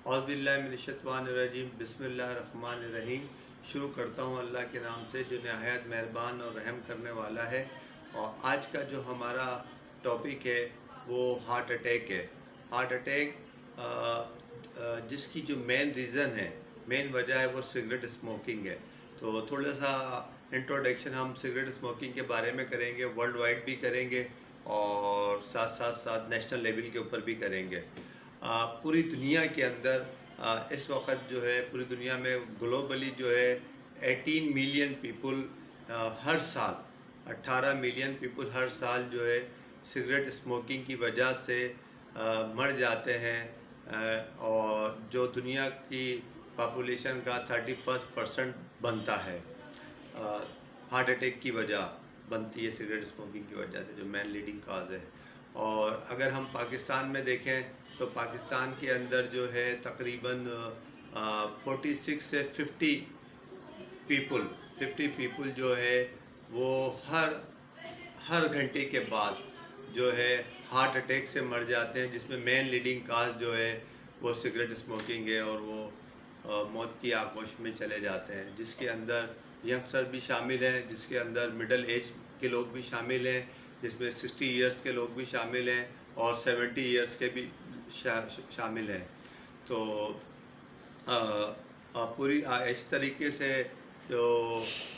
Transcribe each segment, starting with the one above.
اعوذ باللہ من الشیطان الرجیم، بسم اللہ الرحمن الرحیم۔ شروع کرتا ہوں اللہ کے نام سے جو نہایت مہربان اور رحم کرنے والا ہے۔ اور آج کا جو ہمارا ٹاپک ہے وہ ہارٹ اٹیک ہے۔ ہارٹ اٹیک جس کی جو مین ریزن ہے، مین وجہ ہے وہ سگریٹ اسموکنگ ہے۔ تو تھوڑا سا انٹروڈکشن ہم سگریٹ اسموکنگ کے بارے میں کریں گے، ورلڈ وائڈ بھی کریں گے اور ساتھ نیشنل لیول کے اوپر بھی کریں گے۔ پوری دنیا کے اندر اس وقت جو ہے پوری دنیا میں گلوبلی جو ہے 18 ملین پیپل ہر سال 18 ملین پیپل ہر سال جو ہے سگریٹ اسموکنگ کی وجہ سے مر جاتے ہیں، اور جو دنیا کی پاپولیشن کا 31% بنتا ہے، ہارٹ اٹیک کی وجہ بنتی ہے سگریٹ اسموکنگ کی وجہ سے، جو مین لیڈنگ کاز ہے۔ اور اگر ہم پاکستان میں دیکھیں تو پاکستان کے اندر جو ہے تقریباً 46 سے 50 پیپل جو ہے وہ ہر گھنٹے کے بعد جو ہے ہارٹ اٹیک سے مر جاتے ہیں، جس میں مین لیڈنگ کاز جو ہے وہ سگریٹ اسموکنگ ہے، اور وہ موت کی آغوش میں چلے جاتے ہیں، جس کے اندر ینگسٹر بھی شامل ہیں، جس کے اندر مڈل ایج کے لوگ بھی شامل ہیں، جس میں 60 ایئرس کے لوگ بھی شامل ہیں اور 70 ایئرس کے بھی شامل ہیں۔ تو پوری اس طریقے سے جو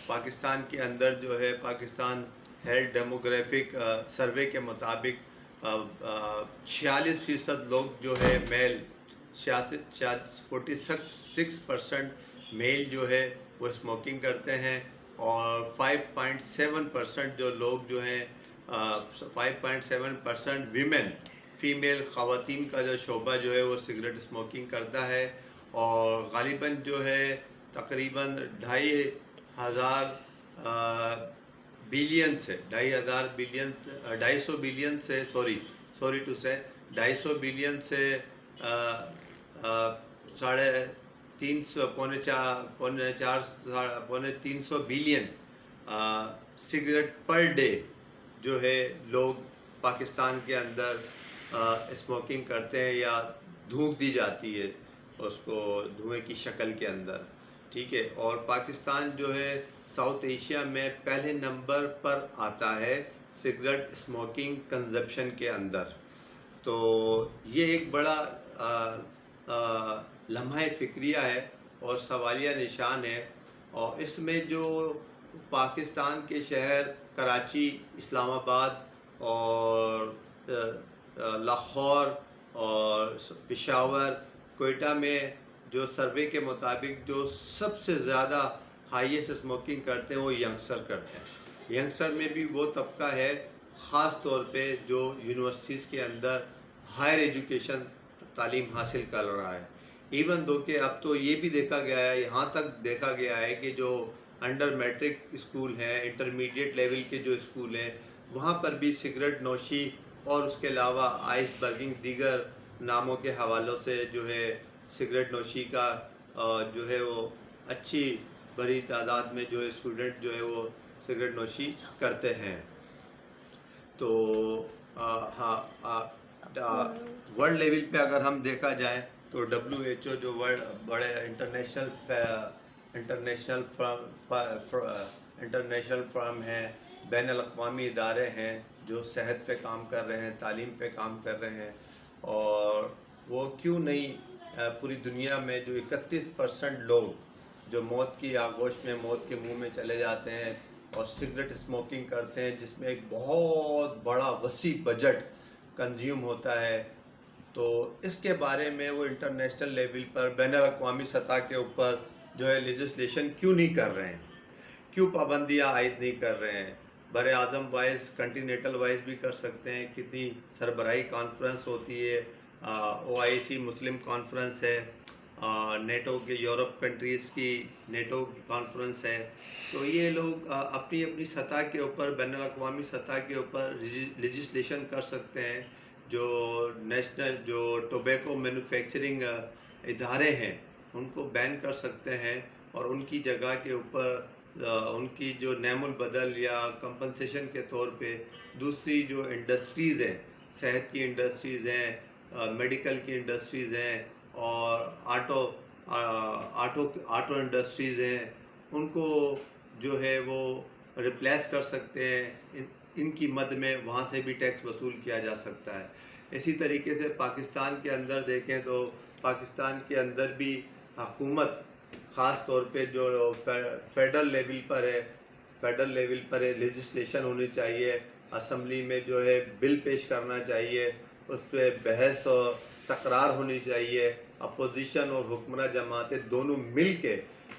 پاکستان کے اندر جو ہے پاکستان ہیلتھ ڈیموگرافک سروے کے مطابق 46% لوگ جو ہے میل 46% میل جو ہے وہ اسموکنگ کرتے ہیں، اور 5.7% جو لوگ جو ہیں 5.7% ویمن فیمیل خواتین کا جو شعبہ جو ہے وہ سگریٹ اسموکنگ کرتا ہے، اور غالباً جو ہے تقریباً 250 بلین سے سوری ٹو سے 250 بلین سے 300 بلین سگریٹ پر ڈے جو ہے لوگ پاکستان کے اندر اسموکنگ کرتے ہیں، یا دھونک دی جاتی ہے اس کو دھوئیں کی شکل کے اندر، ٹھیک ہے۔ اور پاکستان جو ہے ساؤتھ ایشیا میں پہلے نمبر پر آتا ہے سگریٹ اسموکنگ کنزپشن کے اندر۔ تو یہ ایک بڑا لمحہ فکریہ ہے اور سوالیہ نشان ہے، اور اس میں جو پاکستان کے شہر کراچی، اسلام آباد اور لاہور اور پشاور، کوئٹہ میں جو سروے کے مطابق جو سب سے زیادہ ہائیسٹ اسموکنگ کرتے ہیں وہ ینگسٹر کرتے ہیں۔ ینگسٹر میں بھی وہ طبقہ ہے خاص طور پہ جو یونیورسٹیز کے اندر ہائر ایجوکیشن تعلیم حاصل کر رہا ہے۔ ایون دو کہ اب تو یہ بھی دیکھا گیا ہے، یہاں تک دیکھا گیا ہے کہ جو انڈر میٹرک اسکول ہیں، انٹرمیڈیٹ لیول کے جو اسکول ہیں، وہاں پر بھی سگریٹ نوشی اور اس کے علاوہ آئس برگنگ دیگر ناموں کے حوالوں سے جو ہے سگریٹ نوشی کا جو ہے وہ اچھی بڑی تعداد میں جو ہے اسٹوڈنٹ جو ہے وہ سگریٹ نوشی کرتے ہیں۔ تو ورلڈ لیول پہ اگر ہم دیکھا جائے تو WHO جو ورلڈ بڑے انٹرنیشنل فرم ہیں، بین الاقوامی ادارے ہیں جو صحت پہ کام کر رہے ہیں، تعلیم پہ کام کر رہے ہیں، اور وہ کیوں نہیں پوری دنیا میں جو 31% لوگ جو موت کی آغوش میں، موت کے منہ میں چلے جاتے ہیں اور سگریٹ اسموکنگ کرتے ہیں، جس میں ایک بہت بڑا وسیع بجٹ کنزیوم ہوتا ہے، تو اس کے بارے میں وہ انٹرنیشنل لیول پر، بین الاقوامی سطح کے اوپر جو ہے لیجسلیشن کیوں نہیں کر رہے ہیں، کیوں پابندیاں عائد نہیں کر رہے ہیں؟ بر اعظم وائز، کنٹیننٹل وائز بھی کر سکتے ہیں۔ کتنی سربراہی کانفرنس ہوتی ہے، OIC مسلم کانفرنس ہے، نیٹو کے یورپ کنٹریز کی نیٹو کی کانفرنس ہے، تو یہ لوگ اپنی اپنی سطح کے اوپر، بین الاقوامی سطح کے اوپر لیجسلیشن کر سکتے ہیں۔ جو نیشنل جو ٹوبیکو مینوفیکچرنگ ادارے ہیں ان کو بین کر سکتے ہیں، اور ان کی جگہ کے اوپر ان کی جو نعم البدل یا کمپنسیشن کے طور پہ دوسری جو انڈسٹریز ہیں، صحت کی انڈسٹریز ہیں، میڈیکل کی انڈسٹریز ہیں، اور آٹو انڈسٹریز ہیں، ان کو جو ہے وہ ریپلیس کر سکتے ہیں، ان کی مد میں وہاں سے بھی ٹیکس وصول کیا جا سکتا ہے۔ اسی طریقے سے پاکستان کے اندر دیکھیں تو پاکستان کے اندر بھی حکومت خاص طور پہ جو فیڈرل لیول پر ہے لیجسلیشن ہونی چاہیے، اسمبلی میں جو ہے بل پیش کرنا چاہیے، اس پہ بحث اور تکرار ہونی چاہیے، اپوزیشن اور حکمراں جماعتیں دونوں مل کے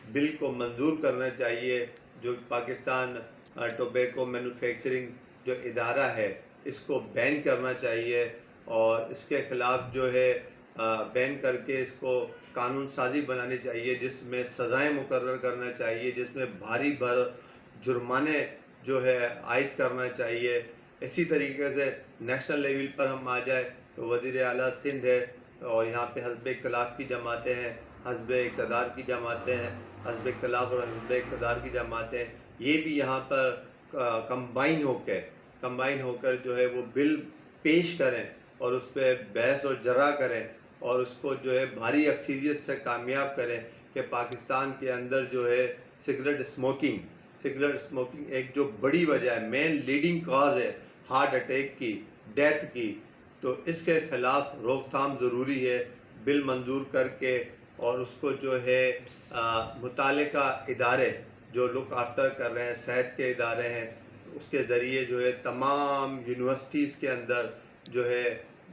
بل کو منظور کرنا چاہیے۔ جو پاکستان ٹوبیکو مینوفیکچرنگ جو ادارہ ہے اس کو بین کرنا چاہیے، اور اس کے خلاف جو ہے بین کر کے اس کو قانون سازی بنانی چاہیے، جس میں سزائیں مقرر کرنا چاہیے، جس میں بھاری جرمانے جو ہے عائد کرنا چاہیے۔ اسی طریقے سے نیشنل لیول پر ہم آ جائے تو وزیر اعلیٰ سندھ ہے، اور یہاں پہ حزب اختلاف کی جماعتیں ہیں، حزب اقتدار کی جماعتیں ہیں، حزب اختلاف اور حزب اقتدار کی جماعتیں، یہ بھی یہاں پر کمبائن ہو کر جو ہے وہ بل پیش کریں اور اس پہ بحث اور جرا کریں، اور اس کو جو ہے بھاری اکثریت سے کامیاب کریں کہ پاکستان کے اندر جو ہے سگریٹ اسموکنگ ایک جو بڑی وجہ ہے، مین لیڈنگ کاز ہے ہارٹ اٹیک کی، ڈیتھ کی، تو اس کے خلاف روک تھام ضروری ہے، بل منظور کر کے، اور اس کو جو ہے متعلقہ ادارے جو لک آفٹر کر رہے ہیں، صحت کے ادارے ہیں، اس کے ذریعے جو ہے تمام یونیورسٹیز کے اندر جو ہے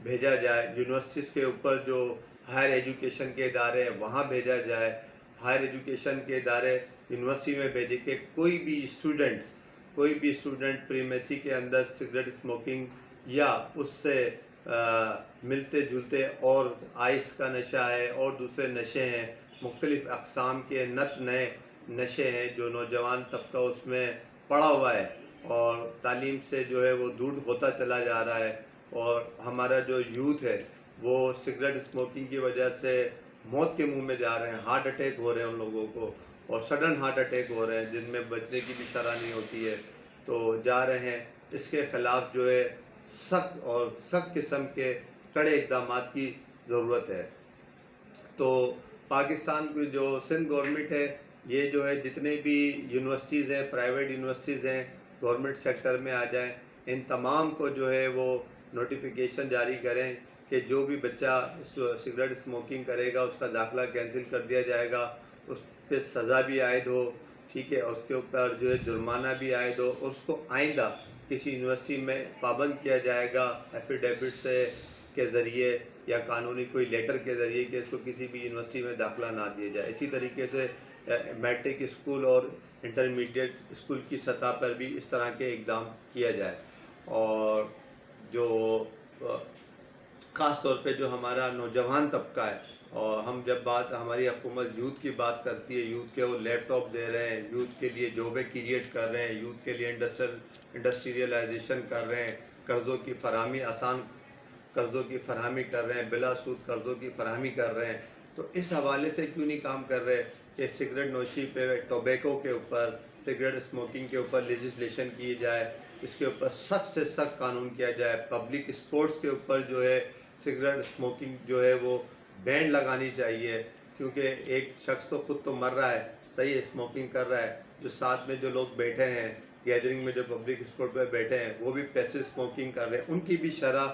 بھیجا جائے، یونیورسٹیز کے اوپر جو ہائر ایجوکیشن کے ادارے ہیں وہاں بھیجا جائے، ہائر ایجوکیشن کے ادارے یونیورسٹی میں بھیجے کہ کوئی بھی اسٹوڈنٹ پریمیسی کے اندر سگریٹ اسموکنگ یا اس سے ملتے جلتے اور آئس کا نشہ ہے اور دوسرے نشے ہیں، مختلف اقسام کے نئے نشے ہیں جو نوجوان طبقہ اس میں پڑا ہوا ہے، اور تعلیم سے جو ہے وہ دور ہوتا چلا جا رہا ہے، اور ہمارا جو یوتھ ہے وہ سگریٹ اسموکنگ کی وجہ سے موت کے منہ میں جا رہے ہیں، ہارٹ اٹیک ہو رہے ہیں ان لوگوں کو، اور سڈن ہارٹ اٹیک ہو رہے ہیں جن میں بچنے کی بھی شرح نہیں ہوتی ہے، تو جا رہے ہیں۔ اس کے خلاف جو ہے سخت قسم کے کڑے اقدامات کی ضرورت ہے۔ تو پاکستان کی جو سندھ گورنمنٹ ہے، یہ جو ہے جتنے بھی یونیورسٹیز ہیں، پرائیویٹ یونیورسٹیز ہیں، گورنمنٹ سیکٹر میں آ جائیں، ان تمام کو جو ہے وہ نوٹیفیکیشن جاری کریں کہ جو بھی بچہ سگریٹ اسموکنگ کرے گا اس کا داخلہ کینسل کر دیا جائے گا، اس پہ سزا بھی عائد ہو، ٹھیک ہے، اس کے اوپر جو ہے جرمانہ بھی عائد ہو، اور اس کو آئندہ کسی یونیورسٹی میں پابند کیا جائے گا ایفیڈیوٹ سے کے ذریعے یا قانونی کوئی لیٹر کے ذریعے کہ اس کو کسی بھی یونیورسٹی میں داخلہ نہ دیا جائے۔ اسی طریقے سے میٹرک اسکول اور انٹرمیڈیٹ اسکول کی سطح پر بھی اس طرح کے اقدام کیا جائے، اور جو خاص طور پہ جو ہمارا نوجوان طبقہ ہے، اور ہم جب ہماری حکومت یوتھ کی بات کرتی ہے، یوتھ کے وہ لیپ ٹاپ دے رہے ہیں، یوتھ کے لیے جابیں کریٹ کر رہے ہیں، یوتھ کے لیے انڈسٹریلائزیشن کر رہے ہیں، قرضوں کی فراہمی کر رہے ہیں، بلا سود قرضوں کی فراہمی کر رہے ہیں، تو اس حوالے سے کیوں نہیں کام کر رہے کہ سگریٹ نوشی پہ، ٹوبیکو کے اوپر، سگریٹ اسموکنگ کے اوپر لیجسلیشن کی جائے، اس کے اوپر سخت سے سخت قانون کیا جائے، پبلک اسپورٹس کے اوپر جو ہے سگریٹ اسموکنگ جو ہے وہ بینڈ لگانی چاہیے، کیونکہ ایک شخص تو خود تو مر رہا ہے، صحیح اسموکنگ کر رہا ہے، جو ساتھ میں جو لوگ بیٹھے ہیں گیدرنگ میں، جو پبلک اسپورٹ پہ بیٹھے ہیں، وہ بھی پیسو اسموکنگ کر رہے ہیں، ان کی بھی شرح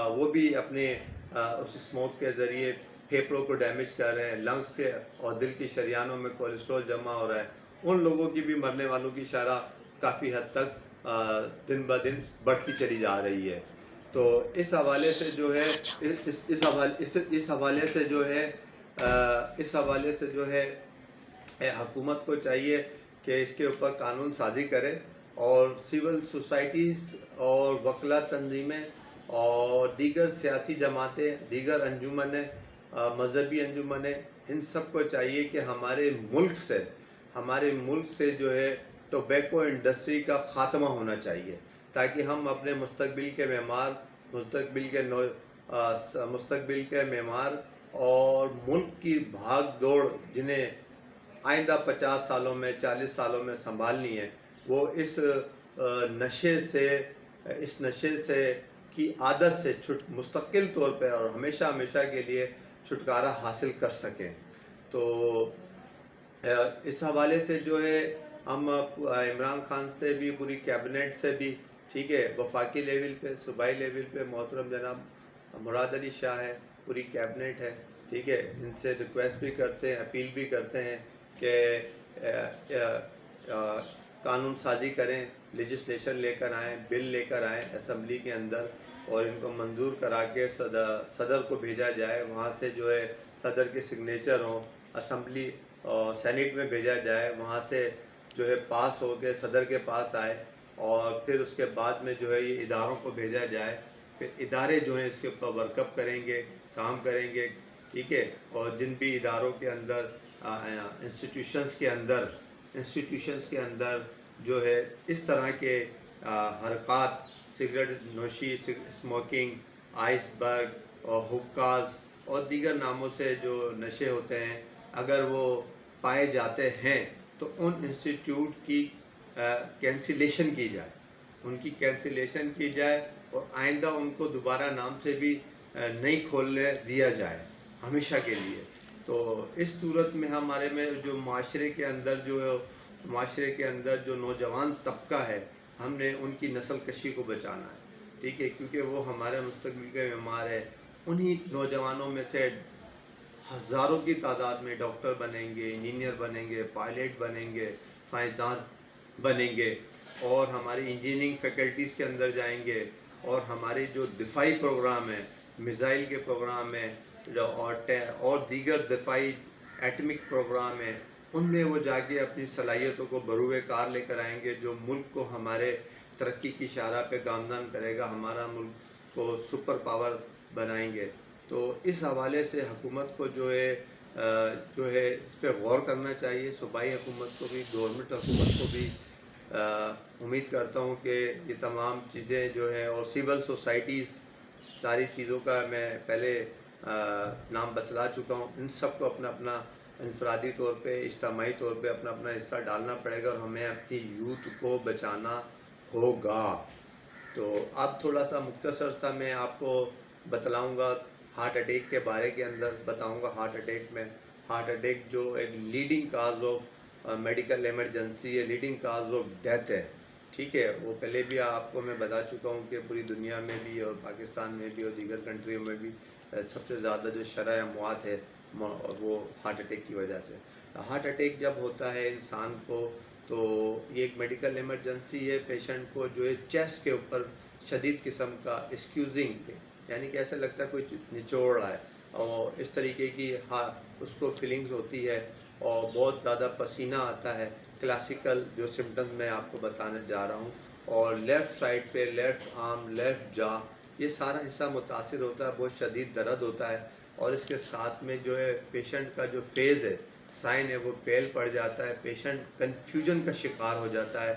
وہ بھی اپنے اس اسموک کے ذریعے پھیپھڑوں کو ڈیمیج کر رہے ہیں، لنگس کے اور دل کی شریانوں میں کولیسٹرول جمع ہو رہا ہے، ان لوگوں کی بھی مرنے والوں کی شرح کافی حد تک دن بدن بڑھتی چلی جا رہی ہے۔ تو اس حوالے سے جو ہے اس حوالے سے جو ہے حکومت کو چاہیے کہ اس کے اوپر قانون سازی کرے، اور سول سوسائٹیز اور وکلا تنظیمیں اور دیگر سیاسی جماعتیں، دیگر انجمنیں، مذہبی انجمنیں، ان سب کو چاہیے کہ ہمارے ملک سے جو ہے ٹوبیکو انڈسٹری کا خاتمہ ہونا چاہیے، تاکہ ہم اپنے مستقبل کے معمار اور ملک کی بھاگ دوڑ جنہیں آئندہ 50 سالوں میں 40 سالوں میں سنبھالنی ہے، وہ اس نشے سے کی عادت سے مستقل طور پہ اور ہمیشہ کے لیے چھٹکارا حاصل کر سکیں۔ تو اس حوالے سے جو ہے ہم عمران خان سے بھی، پوری کیبنٹ سے بھی، ٹھیک ہے، وفاقی لیول پہ، صوبائی لیول پہ محترم جناب مراد علی شاہ ہے، پوری کیبنٹ ہے، ٹھیک ہے، ان سے ریکویسٹ بھی کرتے ہیں، اپیل بھی کرتے ہیں کہ قانون سازی کریں، لیجسلیشن لے کر آئیں، بل لے کر آئیں اسمبلی کے اندر، اور ان کو منظور کرا کے صدر کو بھیجا جائے، وہاں سے جو ہے صدر کے سگنیچر ہوں، اسمبلی اور سینیٹ میں بھیجا جائے، وہاں سے جو ہے پاس ہو کے صدر کے پاس آئے، اور پھر اس کے بعد میں جو ہے یہ اداروں کو بھیجا جائے، پھر ادارے جو ہیں اس کے اوپر ورک اپ کریں گے، کام کریں گے، ٹھیک ہے، اور جن بھی اداروں کے اندر انسٹیٹیوشنز کے اندر جو ہے اس طرح کے حرکات، سگریٹ نوشی، اسموکنگ، آئس برگ اور حکاز اور دیگر ناموں سے جو نشے ہوتے ہیں، اگر وہ پائے جاتے ہیں تو ان انسٹیٹیوٹ کی کینسلیشن کی جائے، ان کی کینسلیشن کی جائے، اور آئندہ ان کو دوبارہ نام سے بھی نہیں کھولنے دیا جائے ہمیشہ کے لیے۔ تو اس صورت میں ہمارے میں جو معاشرے کے اندر جو نوجوان طبقہ ہے، ہم نے ان کی نسل کشی کو بچانا ہے، ٹھیک ہے، کیونکہ وہ ہمارے مستقبل کے معمار ہے۔ انہی نوجوانوں میں سے ہزاروں کی تعداد میں ڈاکٹر بنیں گے، انجینئر بنیں گے، پائلٹ بنیں گے، سائنسدان بنیں گے، اور ہماری انجینئرنگ فیکلٹیز کے اندر جائیں گے، اور ہماری جو دفاعی پروگرام ہے، میزائل کے پروگرام ہیں، اور دیگر دفاعی ایٹمک پروگرام ہیں، ان میں وہ جا کے اپنی صلاحیتوں کو بروئے کار لے کر آئیں گے، جو ملک کو ہمارے ترقی کی شاہراہ پہ گامزن کرے گا، ہمارا ملک کو سپر پاور بنائیں گے۔ تو اس حوالے سے حکومت کو جو ہے اس پہ غور کرنا چاہیے، صوبائی حکومت کو بھی، گورنمنٹ حکومت کو بھی۔ امید کرتا ہوں کہ یہ تمام چیزیں جو ہیں، اور سول سوسائٹیز، ساری چیزوں کا میں پہلے نام بتلا چکا ہوں، ان سب کو اپنا اپنا انفرادی طور پہ، اجتماعی طور پہ اپنا اپنا حصہ ڈالنا پڑے گا، اور ہمیں اپنی یوتھ کو بچانا ہوگا۔ تو اب تھوڑا سا مختصر سا میں آپ کو بتلاؤں گا ہارٹ اٹیک کے بارے کے اندر، بتاؤں گا ہارٹ اٹیک جو ایک leading cause of medical emergency ہے، لیڈنگ کاز آف ڈیتھ ہے، ٹھیک ہے۔ وہ پہلے بھی آپ کو میں بتا چکا ہوں کہ پوری دنیا میں بھی، اور پاکستان میں بھی، اور دیگر کنٹریوں میں بھی سب سے زیادہ جو شرح اموات ہے وہ ہارٹ اٹیک کی وجہ سے۔ ہارٹ اٹیک جب ہوتا ہے انسان کو، تو یہ ایک میڈیکل ایمرجنسی ہے، پیشنٹ کو جو ہے چیسٹ کے اوپر شدید قسم کا اسکیوزنگ، یعنی کہ ایسا لگتا ہے کوئی نچوڑ رہا ہے، اور اس طریقے کی اس کو فیلنگز ہوتی ہے، اور بہت زیادہ پسینہ آتا ہے۔ کلاسیکل جو سمٹمز میں آپ کو بتانے جا رہا ہوں، اور لیفٹ سائڈ پہ، لیفٹ آرم، لیفٹ جا، یہ سارا حصہ متاثر ہوتا ہے، بہت شدید درد ہوتا ہے، اور اس کے ساتھ میں جو ہے پیشنٹ کا جو فیز ہے، سائن ہے، وہ پیل پڑ جاتا ہے، پیشنٹ کنفیوژن کا شکار ہو جاتا ہے،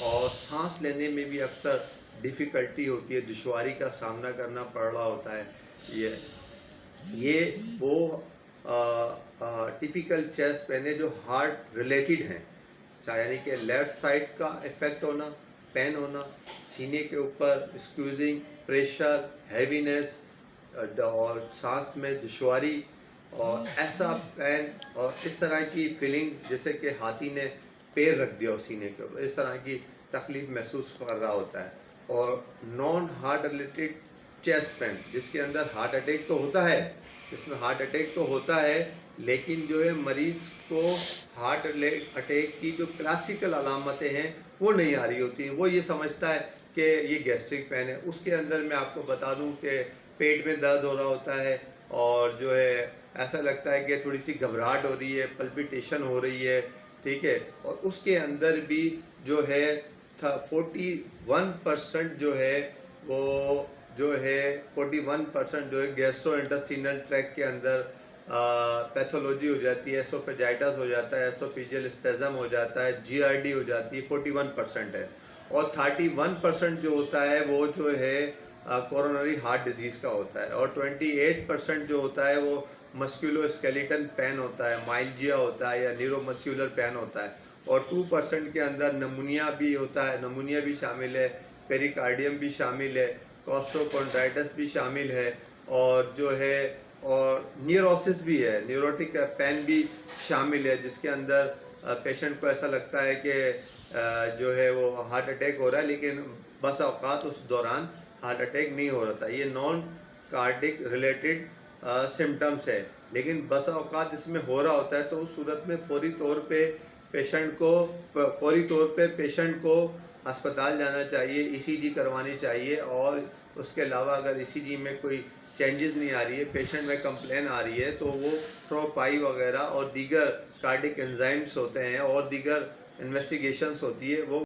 اور سانس لینے میں بھی اکثر ڈیفیکلٹی ہوتی ہے، دشواری کا سامنا کرنا پڑ رہا ہوتا ہے۔ یہ وہ ٹیپیکل چیسٹ پین ہے جو ہارٹ ریلیٹڈ ہیں، یعنی کہ لیفٹ سائڈ کا افیکٹ ہونا، پین ہونا، سینے کے اوپر اسکویزنگ، پریشر، ہیوینس، اور سانس میں دشواری، اور ایسا پین، اور اس طرح کی فیلنگ جیسے کہ ہاتھی نے پیر رکھ دیا ہو سینے کے اوپر، اس طرح کی تکلیف محسوس کر رہا ہوتا ہے۔ اور non heart related chest pain, جس کے اندر ہارٹ اٹیک تو ہوتا ہے، اس میں ہارٹ اٹیک تو ہوتا ہے، لیکن جو ہے مریض کو ہارٹ اٹیک کی جو کلاسیکل علامتیں ہیں وہ نہیں آ رہی ہوتی ہیں، وہ یہ سمجھتا ہے کہ یہ گیسٹرک پین ہے۔ اس کے اندر میں آپ کو بتا دوں کہ پیٹ میں درد ہو رہا ہوتا ہے، اور جو ہے ایسا لگتا ہے کہ تھوڑی سی گھبراہٹ ہو رہی ہے، پلپیٹیشن ہو رہی ہے، ٹھیک ہے، اور اس کے اندر بھی جو ہے 41% جو ہے وہ جو ہے 41% جو ہے گیسٹرو انٹسٹینل ٹریک کے اندر پیتھولوجی ہو جاتی ہے، ایسوفیجائٹس ہو جاتا ہے، ایسوفیجل اسپیزم ہو جاتا ہے، جی آر ڈی ہو جاتی ہے، 41% ہے، اور 31% جو ہوتا ہے وہ جو ہے کورونری ہارٹ ڈیزیز کا ہوتا ہے، اور 28% جو ہوتا ہے وہ مسکولو اسکیلیٹن پین ہوتا ہے، مائلجیا ہوتا ہے، یا نیورو مسکولر پین ہوتا ہے، اور 2% کے اندر نمونیا بھی ہوتا ہے، نمونیا بھی شامل ہے، پیریکارڈیم بھی شامل ہے، کوسٹوکونڈرائٹس بھی شامل ہے، اور جو ہے اور نیوروسس بھی ہے، نیوروٹک پین بھی شامل ہے، جس کے اندر پیشنٹ کو ایسا لگتا ہے کہ جو ہے وہ ہارٹ اٹیک ہو رہا ہے، لیکن بس اوقات اس دوران ہارٹ اٹیک نہیں ہو رہا تھا. یہ نان کارڈک ریلیٹڈ سمٹمس ہے، لیکن بس اوقات اس میں ہو رہا ہوتا ہے. تو اس صورت میں فوری طور پہ پیشنٹ کو ہسپتال جانا چاہیے، ای سی جی کروانی چاہیے. اور اس کے علاوہ اگر ای سی جی میں کوئی چینجز نہیں آ رہی ہے، پیشنٹ میں کمپلین آ رہی ہے، تو وہ ٹروپائی وغیرہ اور دیگر کارڈک انزائمز ہوتے ہیں اور دیگر انویسٹیگیشنز ہوتی ہے، وہ